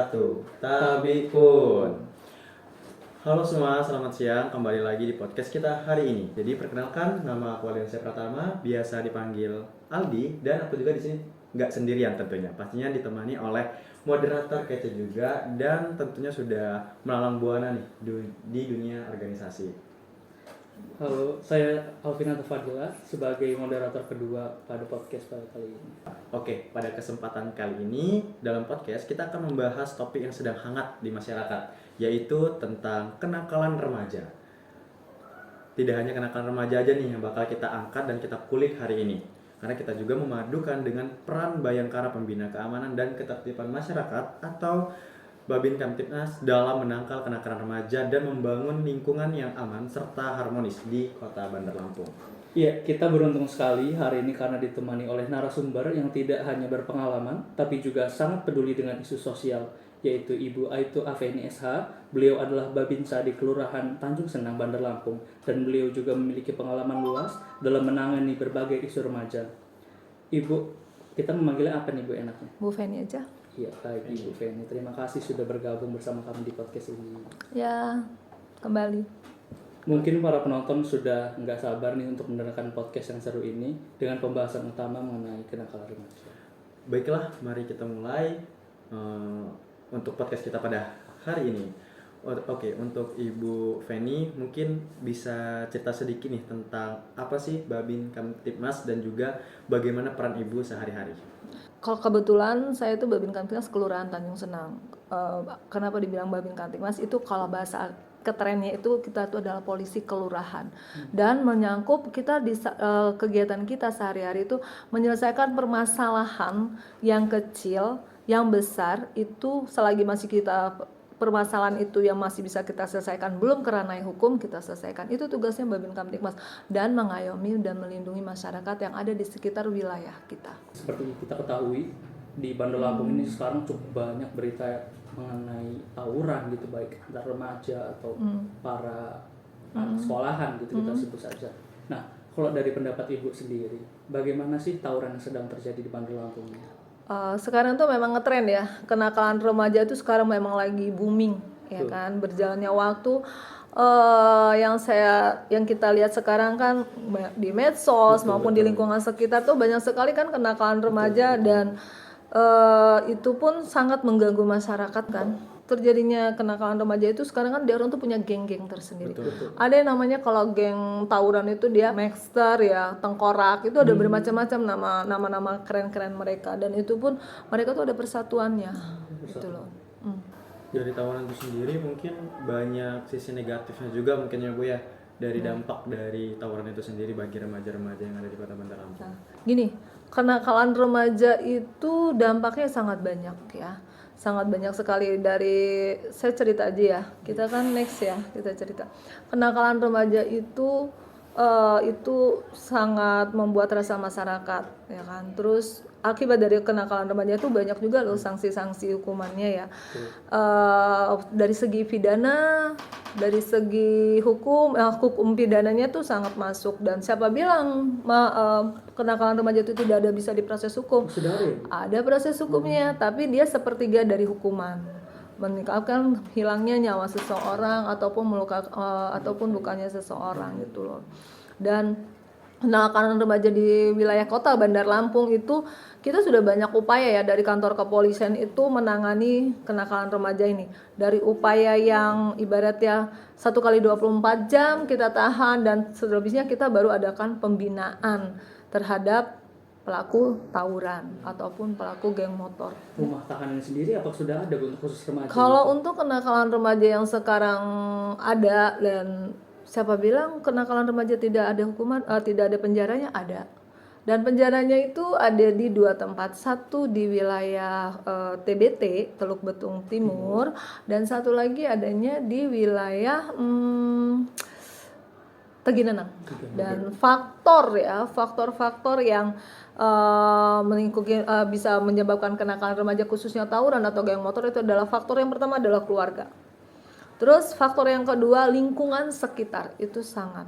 wabarakatuh. Tabikun. Halo semua, selamat siang. Kembali lagi di podcast kita hari ini. Jadi perkenalkan, nama aku Aliansyah Pratama, biasa dipanggil Aldi, dan aku juga di sini nggak sendirian tentunya. Pastinya ditemani oleh moderator kece juga, dan tentunya sudah melalang buana nih di dunia organisasi. Halo, saya Alvina Fadila sebagai moderator kedua pada podcast pada kali ini. Oke, pada kesempatan kali ini dalam podcast kita akan membahas topik yang sedang hangat di masyarakat, yaitu tentang kenakalan remaja. Tidak hanya kenakalan remaja aja nih yang bakal kita angkat dan kita kulik hari ini, karena kita juga memadukan dengan peran Bayangkara Pembina Keamanan dan Ketertiban Masyarakat atau Babin Kamtibnas dalam menangkal kenakalan remaja dan membangun lingkungan yang aman serta harmonis di Kota Bandar Lampung. Iya, kita beruntung sekali hari ini karena ditemani oleh narasumber yang tidak hanya berpengalaman, tapi juga sangat peduli dengan isu sosial, yaitu Ibu Aito Afeni SH. Beliau adalah Babinsa di Kelurahan Tanjung Senang, Bandar Lampung, dan beliau juga memiliki pengalaman luas dalam menangani berbagai isu remaja. Ibu, kita memanggilnya apa nih Bu enaknya? Bu Feni aja. Iya, baik Ibu Feni. Terima kasih sudah bergabung bersama kami di podcast ini. Ya, kembali. Mungkin para penonton sudah nggak sabar nih untuk mendengarkan podcast yang seru ini dengan pembahasan utama mengenai kenakalan remaja. Baiklah, mari kita mulai untuk podcast kita pada hari ini. Oke, untuk Ibu Feni mungkin bisa cerita sedikit nih tentang apa sih Babin Kamtibmas dan juga bagaimana peran Ibu sehari-hari. Kalau kebetulan saya itu Babin Kamtibmas Kelurahan Tanjung Senang. Kenapa dibilang Babin Kamtibmas? Itu kalau bahasa keterannya itu kita itu adalah polisi kelurahan dan menyangkut kita di kegiatan kita sehari-hari itu menyelesaikan permasalahan yang kecil, yang besar itu selagi masih kita permasalahan itu yang masih bisa kita selesaikan belum ke ranah hukum kita selesaikan. Itu tugasnya Babin Kamtibmas dan mengayomi dan melindungi masyarakat yang ada di sekitar wilayah kita. Seperti kita ketahui di Bandar Lampung ini sekarang cukup banyak berita mengenai tawuran gitu, baik antar remaja atau para anak sekolahan gitu kita sebut saja. Nah, kalau dari pendapat Ibu sendiri, bagaimana sih tawuran yang sedang terjadi di Bandar Lampung ini? Sekarang tuh memang ngetren ya, kenakalan remaja itu sekarang memang lagi booming ya kan, berjalannya waktu yang kita lihat sekarang kan di medsos maupun di lingkungan sekitar tuh banyak sekali kan kenakalan remaja dan itu pun sangat mengganggu masyarakat kan. Terjadinya kenakalan remaja itu sekarang kan dia orang tuh punya geng-geng tersendiri. Betul. Ada yang namanya kalau geng tawuran itu dia Maxter ya, Tengkorak, itu ada bermacam-macam nama-nama keren-keren mereka dan itu pun mereka tuh ada persatuannya gitu loh. Dari tawuran itu sendiri mungkin banyak sisi negatifnya juga mungkin ya Bu ya, dari dampak dari tawuran itu sendiri bagi remaja-remaja yang ada di Kota Bandar Lampung. Nah, gini, kenakalan remaja itu dampaknya sangat banyak ya. Sangat banyak sekali. Dari saya cerita aja ya. Kita kan next ya, kita cerita. Kenakalan remaja itu sangat membuat resah masyarakat ya kan. Terus akibat dari kenakalan remaja itu banyak juga loh sanksi-sanksi hukumannya ya. Dari segi pidana, dari segi hukum pidananya tuh sangat masuk dan siapa bilang kenakalan remaja itu tidak ada bisa diproses hukum. Sudah Ada proses hukumnya, tapi dia sepertiga dari hukuman. Menyebabkan hilangnya nyawa seseorang ataupun lukanya seseorang gitu loh. Dan kenakalan remaja di wilayah Kota Bandar Lampung itu kita sudah banyak upaya ya dari kantor kepolisian itu menangani kenakalan remaja ini. Dari upaya yang ibaratnya 1x24 jam kita tahan dan selebihnya kita baru adakan pembinaan terhadap pelaku tawuran ataupun pelaku geng motor. Rumah tahanan sendiri apa sudah ada untuk khusus remaja? Kalau untuk kenakalan remaja yang sekarang ada dan siapa bilang kenakalan remaja tidak ada hukuman, tidak ada penjaranya, ada. Dan penjaranya itu ada di dua tempat, satu di wilayah TBT Teluk Betung Timur dan satu lagi adanya di wilayah Teginenang. Dan faktor-faktor yang bisa menyebabkan kenakalan remaja khususnya tawuran atau geng motor itu adalah faktor yang pertama adalah keluarga. Terus faktor yang kedua lingkungan sekitar itu sangat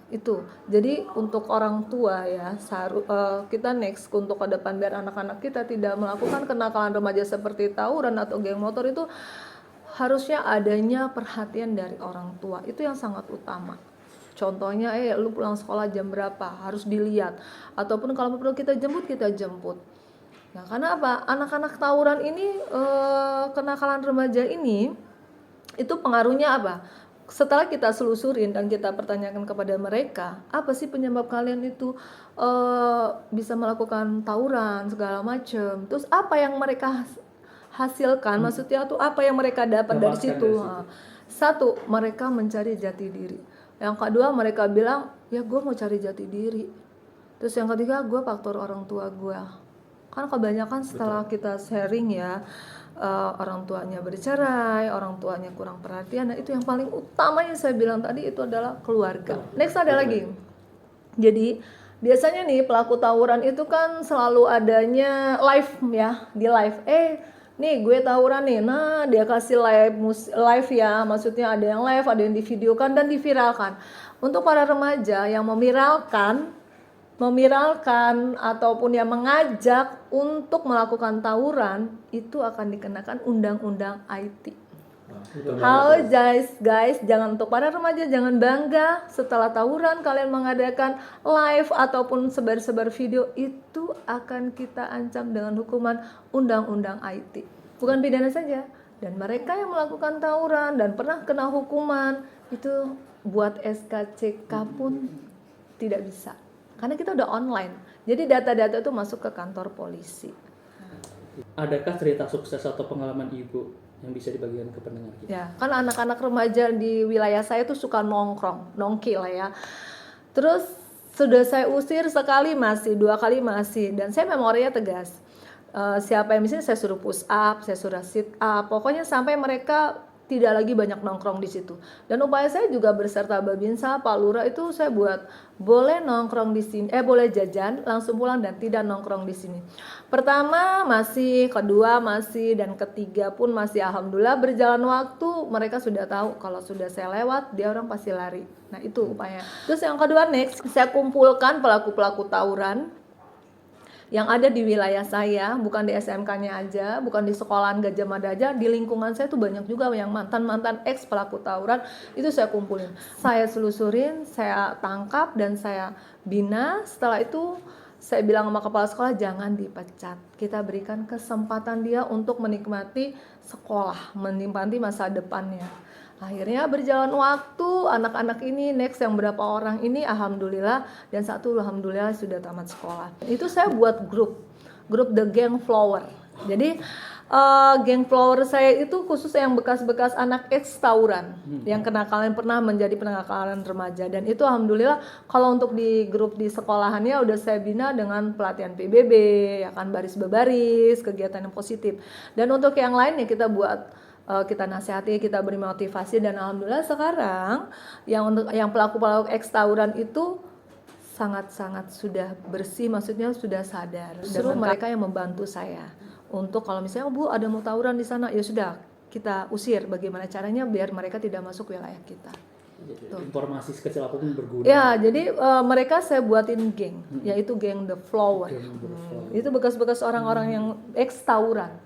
Itu. Jadi untuk orang tua ya, kita next untuk ke depan biar anak-anak kita tidak melakukan kenakalan remaja seperti tawuran atau geng motor itu harusnya adanya perhatian dari orang tua. Itu yang sangat utama. Contohnya, lu pulang sekolah jam berapa? Harus dilihat. Ataupun kalau perlu kita jemput. Nah, karena apa? Anak-anak tawuran ini, kenakalan remaja ini, itu pengaruhnya apa? Setelah kita selusurin dan kita pertanyakan kepada mereka, apa sih penyebab kalian itu bisa melakukan tawuran segala macam? Terus apa yang mereka hasilkan? Maksudnya tuh apa yang mereka dapat dari situ? Satu, mereka mencari jati diri. Yang kedua, mereka bilang, ya gue mau cari jati diri. Terus yang ketiga, gue faktor orang tua gue. Kan kebanyakan setelah kita sharing ya, orang tuanya bercerai, orang tuanya kurang perhatian. Nah, itu yang paling utama yang saya bilang tadi itu adalah keluarga. Next ada lagi. Jadi biasanya nih pelaku tawuran itu kan selalu adanya live ya, di live. Nih gue tawuran nih. Nah, dia kasih live ya, maksudnya ada yang live, ada yang divideokan dan diviralkan. Untuk para remaja yang memiralkan ataupun yang mengajak untuk melakukan tawuran, itu akan dikenakan undang-undang IT. Halo guys, jangan, untuk para remaja jangan bangga setelah tawuran kalian mengadakan live ataupun sebar-sebar video, itu akan kita ancam dengan hukuman undang-undang IT. Bukan pidana saja, dan mereka yang melakukan tawuran dan pernah kena hukuman itu buat SKCK pun tidak bisa. Karena kita udah online, jadi data-data itu masuk ke kantor polisi. Adakah cerita sukses atau pengalaman ibu yang bisa dibagikan ke pendengar kita? Ya, kan anak-anak remaja di wilayah saya tuh suka nongki lah ya. Terus sudah saya usir sekali masih, 2 kali masih, dan saya memorinya tegas. Siapa yang misalnya saya suruh push up, saya suruh sit up, pokoknya sampai mereka tidak lagi banyak nongkrong di situ. Dan upaya saya juga berserta Babinsa, Pak Lurah itu saya buat boleh nongkrong di sini, boleh jajan, langsung pulang dan tidak nongkrong di sini. Pertama masih, kedua masih, dan ketiga pun masih. Alhamdulillah berjalan waktu mereka sudah tahu kalau sudah saya lewat dia orang pasti lari. Nah itu upaya. Terus yang kedua next, saya kumpulkan pelaku-pelaku tawuran yang ada di wilayah saya, bukan di SMK-nya aja, bukan di sekolahan Gajah Mada aja, di lingkungan saya tuh banyak juga yang mantan-mantan ex pelaku tawuran, itu saya kumpulin. Saya selusurin, saya tangkap dan saya bina. Setelah itu saya bilang sama kepala sekolah, jangan dipecat. Kita berikan kesempatan dia untuk menikmati sekolah, menikmati masa depannya. Akhirnya berjalan waktu, anak-anak ini next yang berapa orang ini alhamdulillah, dan satu alhamdulillah sudah tamat sekolah. Itu saya buat grup The Gang Flower. Jadi Gang Flower saya itu khusus yang bekas-bekas anak ex tawuran yang kenakalan, pernah menjadi penakalan remaja. Dan itu alhamdulillah kalau untuk di grup di sekolahannya udah saya bina dengan pelatihan PBB, ya kan, baris berbaris, kegiatan yang positif. Dan untuk yang lain ya kita buat, kita nasihati, kita beri motivasi, dan alhamdulillah sekarang yang pelaku-pelaku ex tawuran itu sangat-sangat sudah bersih, maksudnya sudah sadar. Justru mereka yang membantu saya untuk kalau misalnya Bu ada mau tawuran di sana, ya sudah kita usir, bagaimana caranya biar mereka tidak masuk wilayah kita. Informasi sekecil apapun berguna. Ya, jadi mereka saya buatin geng, yaitu geng The Flower. Itu bekas-bekas orang-orang yang ex tawuran,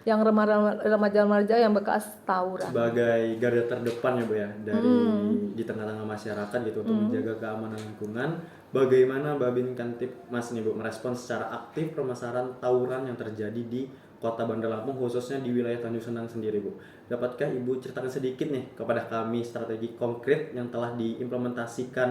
yang remaja-remaja yang bekas tawuran. Sebagai garda terdepan ya Bu ya, dari di tengah-tengah masyarakat gitu untuk menjaga keamanan lingkungan. Bagaimana Babin Kantip Mas nih Bu merespon secara aktif permasalahan tawuran yang terjadi di Kota Bandar Lampung, khususnya di wilayah Tanjung Senang sendiri Bu? Dapatkah Ibu ceritakan sedikit nih kepada kami strategi konkret yang telah diimplementasikan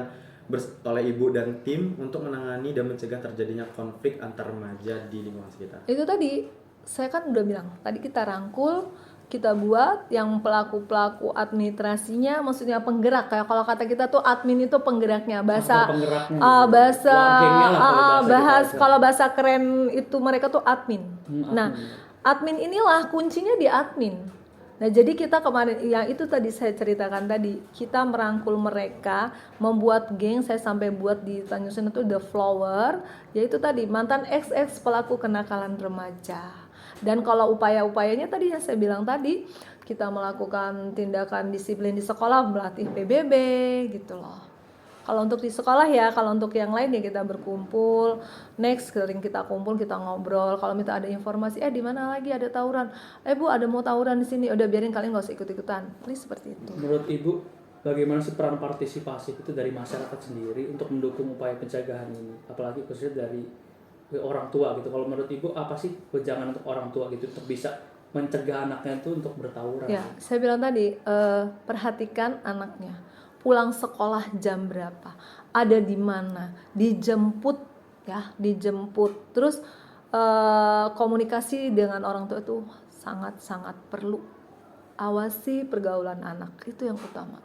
oleh Ibu dan tim untuk menangani dan mencegah terjadinya konflik antar remaja di lingkungan sekitar? Itu tadi saya kan udah bilang, tadi kita rangkul, kita buat yang pelaku-pelaku administrasinya, maksudnya penggerak. Kayak kalau kata kita tuh admin itu penggeraknya, kalau bahasa keren itu mereka tuh admin. Nah, admin inilah kuncinya di admin. Nah, jadi kita kemarin yang itu tadi saya ceritakan tadi, kita merangkul mereka, membuat geng. Saya sampai buat di Tanjung Senang itu The Flower, yaitu tadi mantan ex pelaku kenakalan remaja. Dan kalau upaya-upayanya tadi yang saya bilang tadi, kita melakukan tindakan disiplin di sekolah, melatih PBB gitu loh. Kalau untuk di sekolah ya, kalau untuk yang lain ya kita berkumpul, next sering kita kumpul, kita ngobrol. Kalau minta ada informasi, di mana lagi ada tawuran? Bu, ada mau tawuran di sini. Udah biarin, kalian nggak usah ikut-ikutan. Please, seperti itu. Menurut Ibu, bagaimana sih peran partisipasi itu dari masyarakat sendiri untuk mendukung upaya pencegahan ini? Apalagi khususnya dari orang tua gitu. Kalau menurut Ibu apa sih wejangan untuk orang tua gitu untuk bisa mencegah anaknya itu untuk bertawuran? Ya, saya bilang tadi, perhatikan anaknya. Pulang sekolah jam berapa? Ada di mana? Dijemput ya, dijemput. Terus komunikasi dengan orang tua itu sangat-sangat perlu. Awasi pergaulan anak, itu yang utama.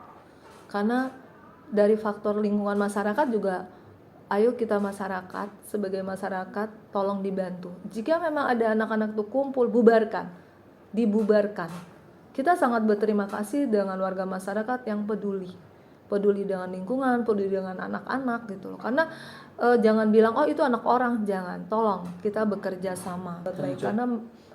Karena dari faktor lingkungan masyarakat juga, ayo kita masyarakat, sebagai masyarakat tolong dibantu. Jika memang ada anak-anak tuh kumpul, dibubarkan. Kita sangat berterima kasih dengan warga masyarakat yang peduli dengan lingkungan, peduli dengan anak-anak gitu loh. Karena jangan bilang itu anak orang, jangan. Tolong kita bekerja sama. Karena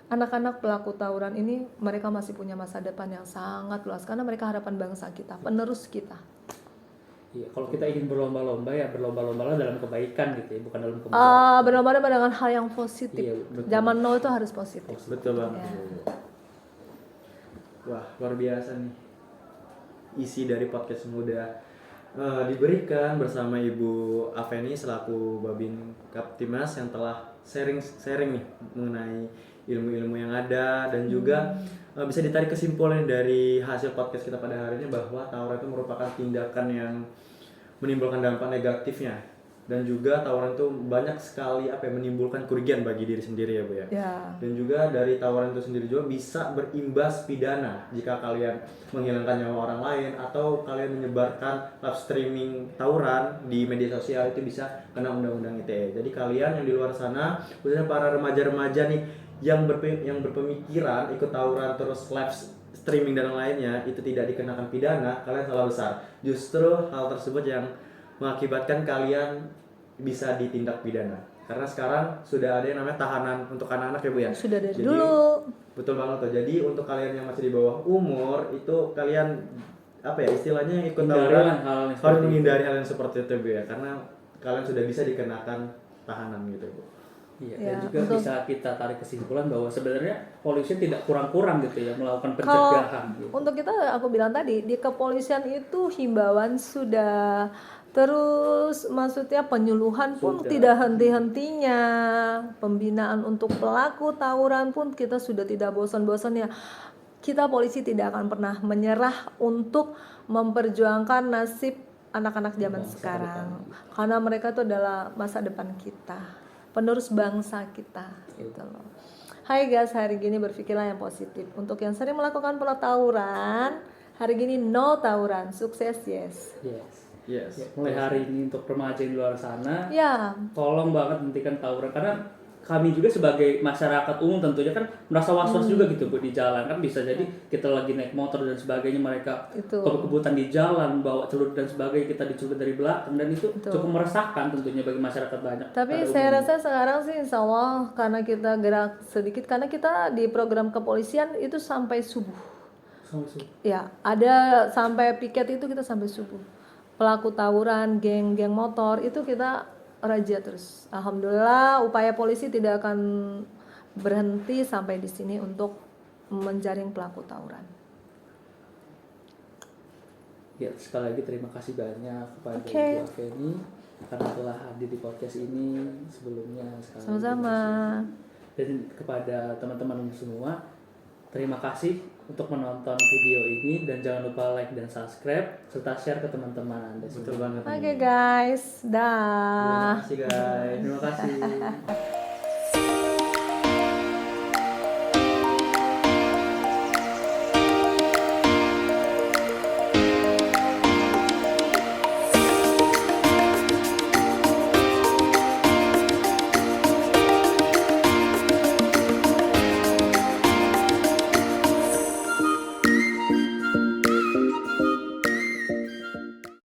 anak-anak pelaku tawuran ini mereka masih punya masa depan yang sangat luas, karena mereka harapan bangsa kita, penerus kita. Iya, kalau kita ingin berlomba-lomba ya berlomba-lomba dalam kebaikan gitu ya, bukan dalam kebencian. Berlomba-lomba dengan hal yang positif. Iya, Zaman now itu harus positif. Betul banget. Ya. Wah, luar biasa nih isi dari podcast yang udah diberikan bersama Ibu Afeni selaku Babin Kaptimas yang telah sharing nih mengenai ilmu-ilmu yang ada, dan juga bisa ditarik kesimpulan dari hasil podcast kita pada hari ini bahwa tawuran itu merupakan tindakan yang menimbulkan dampak negatifnya, dan juga tawuran itu banyak sekali menimbulkan kerugian bagi diri sendiri ya Bu ya. Dan juga dari tawuran itu sendiri juga bisa berimbas pidana jika kalian menghilangkan nyawa orang lain atau kalian menyebarkan live streaming tawuran di media sosial, itu bisa kena undang-undang ITE. Jadi kalian yang di luar sana, khususnya para remaja-remaja nih yang berpemikiran ikut tawuran terus live streaming dan lainnya, itu tidak dikenakan pidana, kalian salah besar. Justru hal tersebut yang mengakibatkan kalian bisa ditindak pidana. Karena sekarang sudah ada yang namanya tahanan untuk anak-anak ya Bu ya. Sudah dari Jadi, dulu. Betul banget tuh. Jadi untuk kalian yang masih di bawah umur itu kalian istilahnya ikut tawuran harus menghindari hal yang seperti itu Bu ya. Karena kalian sudah bisa dikenakan tahanan gitu Bu. Iya, Ya, dan juga bisa kita tarik kesimpulan bahwa sebenarnya polisi tidak kurang-kurang gitu ya melakukan pencegahan. Gitu. Untuk kita, aku bilang tadi, di kepolisian itu himbauan sudah, terus maksudnya penyuluhan pun tidak henti-hentinya, pembinaan untuk pelaku tawuran pun kita sudah tidak bosan-bosannya. Kita polisi tidak akan pernah menyerah untuk memperjuangkan nasib anak-anak zaman sekarang, karena mereka itu adalah masa depan kita, penerus bangsa kita gitu loh. Hai guys, hari gini berpikirlah yang positif. Untuk yang sering melakukan tawuran, hari gini no tawuran, sukses yes. Ya, mulai hari ini untuk remaja yang di luar sana, Ya, tolong banget hentikan tawuran, karena kami juga sebagai masyarakat umum tentunya kan merasa was-was juga gitu Bu di jalan, kan bisa jadi kita lagi naik motor dan sebagainya, mereka kebut-kebutan di jalan, bawa celurit dan sebagainya, kita diculik dari belakang, dan itu cukup meresahkan tentunya bagi masyarakat banyak. tapi saya rasa sekarang sih insya Allah, karena kita gerak sedikit, karena kita di program kepolisian itu sampai subuh. Ya, ada sampai piket itu kita sampai subuh. Pelaku tawuran, geng-geng motor itu kita razia terus. Alhamdulillah, upaya polisi tidak akan berhenti sampai di sini untuk menjaring pelaku tawuran. Ya, sekali lagi terima kasih banyak kepada Ibu Afeni karena telah hadir di podcast ini sebelumnya. Sama-sama. Dan kepada teman-teman semua, terima kasih untuk menonton video ini, dan jangan lupa like dan subscribe serta share ke teman-teman Anda semua. Betul banget. Oke guys, dah. Terima kasih guys. Terima kasih.